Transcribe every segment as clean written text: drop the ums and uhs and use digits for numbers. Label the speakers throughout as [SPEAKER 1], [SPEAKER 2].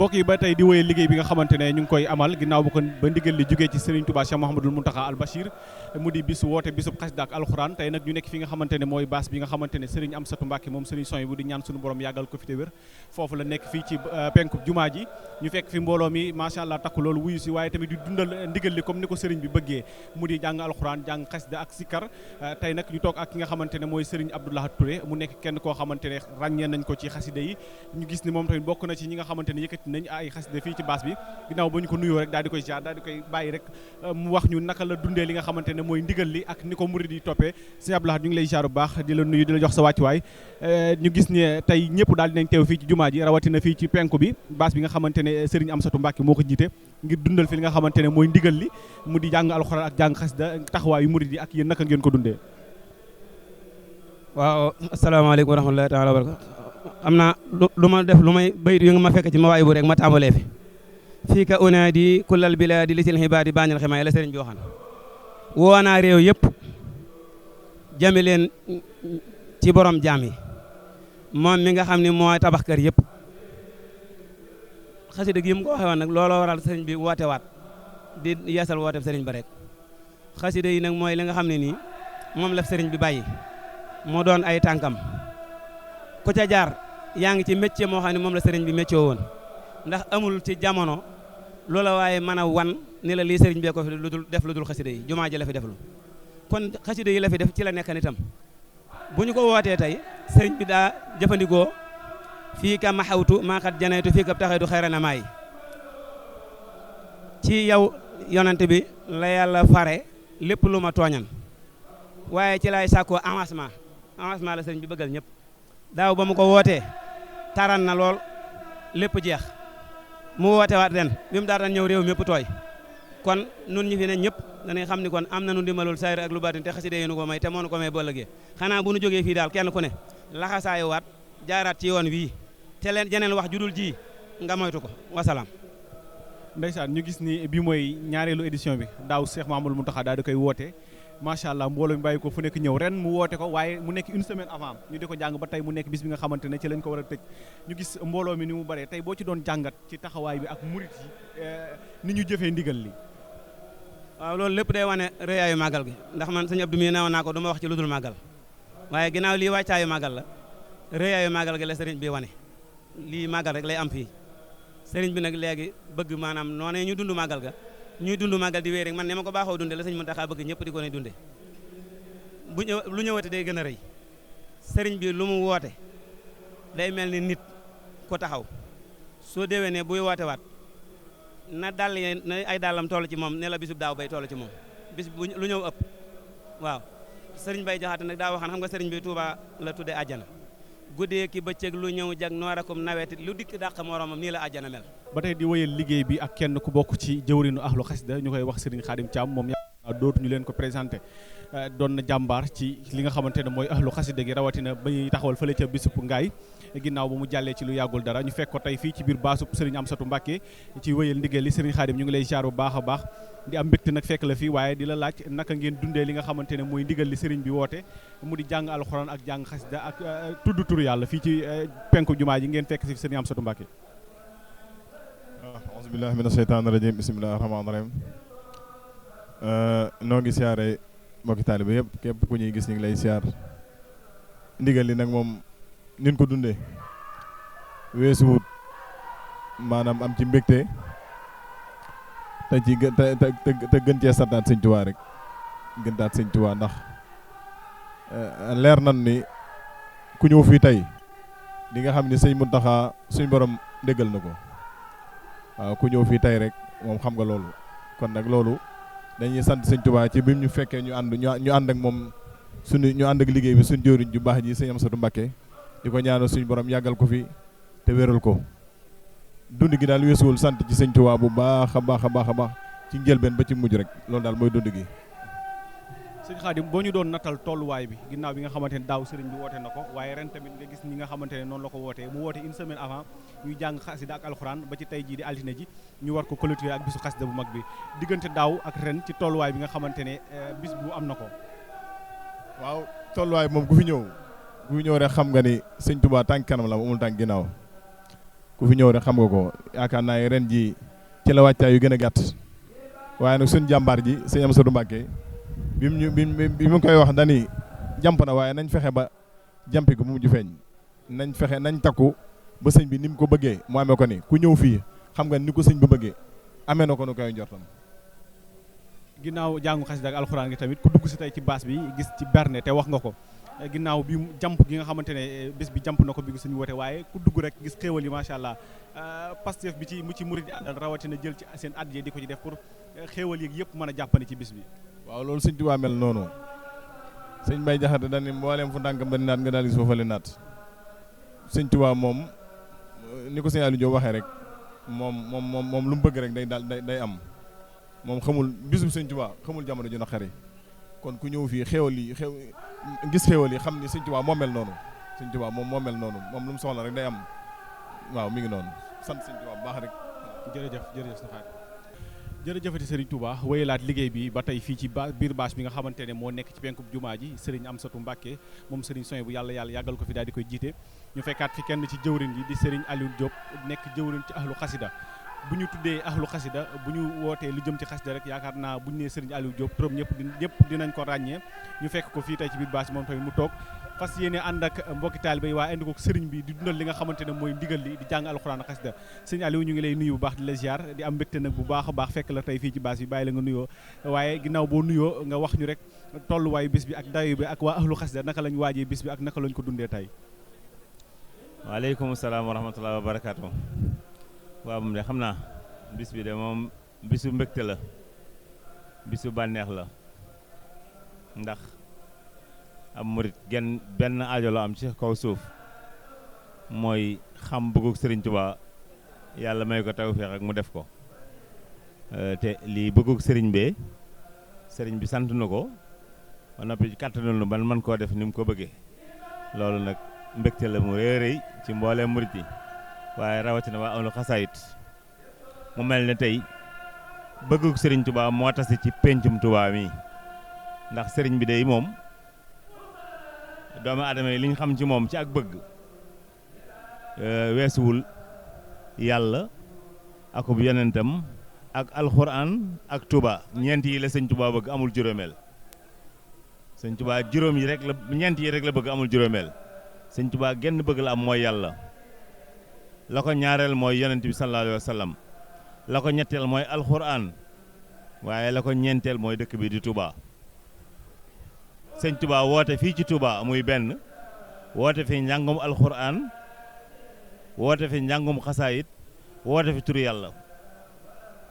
[SPEAKER 1] mbokk yi ba tey di wéyal liggéey bi nga xamante ne ñu ngi koy amal ginnaaw ba ndigal li jógee ci Serigne Touba Cheikh Mouhamadoul Mountakha Al Bachir mu di bis woote bisub xasida ak alxuraan tey nag ñu nekk fi nga xamante ne mooy baas bi nga xamante ne Serigne Amsatou Mbacké moom Serigne Soy bu di ñaan suñu borom yàggal ko fi te wér foofu la nekk fii ci penku jumaa ji ñu fekk fi mbooloo mi macha allah takku loolu wuyu si waaye tamit di dundal ndigal li comme ni ko Serigne bi bëggee mu di jàng alxuraan jàng xasida ak sikkar tey nag ñu toog ak ki nga xamante ne mooy Serigne Abdou Lahad Touré mu nekk kenn koo xamante ne ràññee nañ ko ci xasida yi ñu gis ni moom tamit bokk na ci ñi nga xamante ne yëkkati nañ ay xasida fii ci baas bi ginnaaw ba ñu ko nuyoo rek daal di koy ziar daal di koy bàyyi rek mu wax ñu naka la dundee li nga xamante ne mooy ndigal li ak ni ko murid yi toppee sëñ Abdou Lahad ñu ngi lay ziar bu baax di la nuyu di la jox sa wàccuwaay ñu gis ne tey ñëpp daal dinañ teew fii ci jumaa ji rawatina fii ci penku bi baas bi nga xamante ne Serigne Amsatou Mbacké moo ko jiite ngir dundal fi li nga xamante ne mooy ndigal li mu di jàng alxuraan ak jàng xasida taxawaayu murid yi ak yéen naka ngeen ko dundee.
[SPEAKER 2] waaw asalaamaaleykum wa rahmatullahi taala wa barakatu am na lu ma def lu may bayit yu nga ma fekk ci mawaay bu rek ma tàmbalee fi fii ka unaadi kullal bilaadi li sil xibaadi bañal ximaay la sëriñ bi waxan woo naa réew yëpp jame leen ci borom jaam yi moom mi nga xam ne mooy tabax kër yëpp xasida gi mu ko waxee woon nag looloo waral sëriñ bi woote waat di yeesal woote sëriñ ba rek xasida yi nag mooy li nga xam ne nii moom la sëriñ bi bàyyi moo doon ay tànkam ku ca jaar yaa ngi ci métier moo xam ne moom la sëriñ bi métier woon ndax amul ci jamono loola waaye mën a wan ni la lii sëriñ bee ko fi lu dul def lu dul xasida yi jumaa ji la fi def lu kon xasida yi la fi def ci la nekk nitam bu ñu ko wootee tey sëriñ bi daa jëfandikoo fii ka maxawtu maa xat janaytu fii ka taxaytu xayra na maay ci yow yonante bi la yàlla fare lépp lu ma tooñan waaye ci lay sàkkoo avancement la sëriñ bi bëggal ñëpp daaw ba mu ko wootee taran na lool lépp jeex mu woote waat ren bi mu daataan ñëw réew mépp tooy kon nun ñi fi ne ñëpp danañ xam ni kon am na nu ndimbalul sayr ak lu baatin te xasida yéenu ko may te moo nu ko may bëllëgee xanaa bu nu jógee fii daal kenn ku ne laxasaayu waat jaaraat ci yoon wii te leen jeneen wax judul ji nga moytu ko wasalaam.
[SPEAKER 1] ndeysaan ñu gis ni bi mooy ñaareelu édition bi daaw Cheikh Mouhamadoul Mountakha daal di koy woote macha allah mbooloo mi bàyyi ko fu nekk ñëw ren mu woote ko waaye mu nekk une semaine avant ñu di ko jàng ba tey mu nekk bis bi nga xamante ne ci lañ ko war a tëj ñu gis mbooloo mi ni mu bëree tey boo ci doon jàngat ci taxawaay bi ak murit yi ni ñu jëfee ndigal li.
[SPEAKER 2] waaw loolu lépp day wane rëyaayu màggal gi ndax man sëñ Abdou mi newoon naa ko du ma wax ci lu dul màggal waaye ginnaaw lii wàccaayu màggal la rëyaayu màggal gi la sëriñ bi wane lii màggal rek lay am fii sëriñ bi nag léegi bëgg maanaam noonee ñu dund màggal ga ñuy dund màggal di wéy rek man ne ma ko baaxoo dunde la sëñ Mountakha bëgg ñëpp di ko ne dunde bu ñëw lu ñëwate day gën a rëy sëriñ bi lu mu woote day mel ni nit ko taxaw soo déwee ne buy woote waat na dàll na ay dàllam toll ci moom ne la bisub daaw bay toll ci moom bis bu lu ñëw ëpp waaw sëriñ bay jaxaate nag daa waxaan xam nga sëriñ bi Touba la tudde àjjana guddee ki bëccëg lu ñëw jag noorakum nawet lu dikk dàq moromam nii la àjjana mel.
[SPEAKER 1] ba tey di wéyal liggéey bi ak kenn ku bokk ci jëwrinu ahlu xasida ñu koy wax Serigne Khadim Thiam moom dootuñu leen ko présenté doon na jàmbaar ci li nga xamante ne mooy ahlu xasida gi rawatina ba ñuy taxawal fële ca bisub ngaay ginnaaw ba mu jàllee ci lu yàggul dara ñu fekk ko tey fii ci biir baasub Serigne Amsatou Mbacké ci wéyal ndigal li Serigne Khadim ñu ngi lay ziar bu baax a baax di am mbégte nag fekk la fii waaye di la laaj naka ngeen dundee li nga xamante ne mooy ndigal li Serigne bi woote mu di jàng alxuraan ak jàng xasida ak tudd turu yàlla fii ci penku jumaa ji ngeen fekk si Serigne Amsatou Mbacké.
[SPEAKER 3] auzu billahi mina sheytaani rajim bismillahi rahmaani rahim noo ngi siyaare mbokki taaliba yëpp képp ku ñuy gis ñu ngi lay siyaar ndigal li nag moom nin ko dundee weesuwut maanaam am ci mbégte te ci te gën cee santaat sëñ Tuubaa rek gëntaat sëñ Tuubaa ndax leer nan ni ku ñëw fii tey di nga xam ni sëñ Mountakha suñ borom déggal na ko waaw ku ñëw fii tey rek moom xam nga loolu kon nag loolu dañuy sant sëñ Tuubaa ci bi ñu fekkee ñu ànd ak moom ñu ànd ak liggéey bi suñu jëwriñ ju baax ji sëñ Amsatou Mbacké di ko ñaanal suñu borom yàggal ko fi te wéral ko dund gi daal weesuwul sant ci sëñ Tuubaa bu baax a baax a baax a baax ci njëlbeen ba ci mujj rek loolu daal mooy dund gi.
[SPEAKER 1] sëñ Khadim boo ñu doon nattal tolluwaay bi ginnaaw bi nga xamante ne daaw sëriñ bi woote na ko waaye ren tamit nga gis ñi nga xamante ne noonu la ko wootee mu woote une semaine avant ñuy jàng xasida ak alxuraan ba ci tey jii di altine ji ñu war ko clôturer ak bisu xasida bu mag bi diggante daaw ak ren ci tolluwaay bi nga xamante ne bis bu am na ko.
[SPEAKER 3] waaw tolluwaay moom ku fi ñëw rek xam nga ni sëñ Tuubaa tànk kanam la amul tànk ginnaaw ku fi ñëw rek xam nga ko yaakaar naa ren ji ci la wàccaay yu gën a gàtt waaye nag suñ jàmbaar ji sëñ Amsatu Mbàkke bi mu koy wax dani jàmp na waaye nañ fexe ba jàmpi ko mu mujj feeñ nañ fexe nañ takku ba sëñ bi ni mu ko bëggee mu amee ko ni ku ñëw fii xam nga ni ko sëñ bi bëggee amee na ko nu koy njortam.
[SPEAKER 1] ginnaaw jàngu xasida ak alxuraan gi tamit ku dugg si tey ci baas bi gis ci berne te wax nga ko ginnaaw bi jàmp gi nga xamante ne bés bi jàmp na ko bi suñu woote waaye ku dugg rek gis xéewal yi macha allah Pastef bi ci mu ci murid rawatina jël ci seen addiya di ko ci def pour xéewal yi yëpp mën a jàppane ci bis bi.
[SPEAKER 3] waaw loolu sëñ Tuubaa mel noonu sëñ Bay Jaxate dañ ne mbooleem fu ndànkam dañ naat nga daal gis foofa le naat sëñ Tuubaa moom ni ko sëñ Aliou Diop waxee rek moom lu mu bëgg rek day am moom xamul bisub sëñ Tuubaa xamul jamono ju naqari kon ku ñëw fii xéewal yi gis xéewal yi xam ni sëñ Tuubaa moo mel noonu sëñ Tuubaa moom moo mel noonu moom lu mu soxla rek day am waaw mi ngi noonu sant sëñ Tuubaa bu baax rek.
[SPEAKER 1] jërëjëf jërëjëfati Serigne Touba wéyalaat liggéey bi ba tey fii ci biir bâche bi nga xamante ne moo nekk ci penkub jumaa ji Serigne Amsatou Mbacke moom Serigne Soye bu yàlla yàggal ko fi daal di koy jiite ñu fekkaat fi kenn ci jëwrin yi di Serigne Aliou Diop nekk jëwrin ci ahlu xasida bu ñu tuddee ahlu xasida bu ñu wootee lu jëm ci xasida rek yaakaar naa bu ñu nee Serigne Aliou Diop turam ñëpp dinañ ko ràññee ñu fekk ko fii tey ci biir bâche moom tamit mu toog fas yéene ànd ak mbokki taalibe yi waaye indi ko sëriñ bi di dundal li nga xamante ne mooy ndigal li di jàng alxuraan xasida sëriñ Aliou ñu ngi lay nuyu bu baax di la ziar di am mbégte nag bu baax a baax fekk la tey fii ci bâche bi bàyyi la nga nuyoo waaye ginnaaw boo nuyoo nga wax ñu rek tolluwaayu bis bi ak dayo bi ak waa ahlu xasida naka lañ waajee bis bi ak naka lañ ko dundee tey.
[SPEAKER 4] waaleykum salaam wa rahmatulah wa barakaatu. waaw moom de xam naa bis bi de moom bisu mbégte la bisu bànneex la ndax am murit benn aajo la am ci kaw suuf mooy xam bëggug Sëriñ Tuubaa yàlla may ko tawfeex ak mu def ko te lii bëggug sëriñ bi sant na ko ba noppi kàttanul nu ban man koo def ni mu ko bëggee loolu nag mbégte la mu rëy ci mbooleem murit yi waaye rawatina waa ahlu xasaayit mu mel ne tey bëggug Sëriñ Tuubaa moo tase ci péncum Tuubaa mi ndax sëriñ bi day moom doomu aadama yi li ñu xam ci moom ci ak bëgg weesuwul yàlla akub yonentam ak alxuraan ak Tuubaa ñeent yi la sëñ Tuubaa bëgg amul juróomeel sëñ Tuubaa ñeent yi rek la bëgg amul juróomeel sëñ Tuubaa genn bëgg la am mooy yàlla la ko ñaareel mooy yonent bi sallallahu alayhi wa sallam la ko ñetteel mooy alxuraan waaye la ko ñeenteel mooy dëkk bi di Tuubaa sëñ Tuubaa woote fii ci Tuubaa muy benn woote fi njàngum alxuraan woote fi njàngum xasaayit woote fi turu yàlla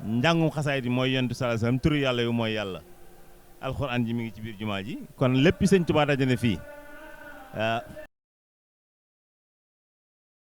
[SPEAKER 4] njàngum xasaayit yi mooy yonent sallallahu alayhi wa sallam turu yàlla yu mooy yàlla alxuraan ji mi ngi ci biir jumaa ji kon lépp sëñ Tuubaa dajane fii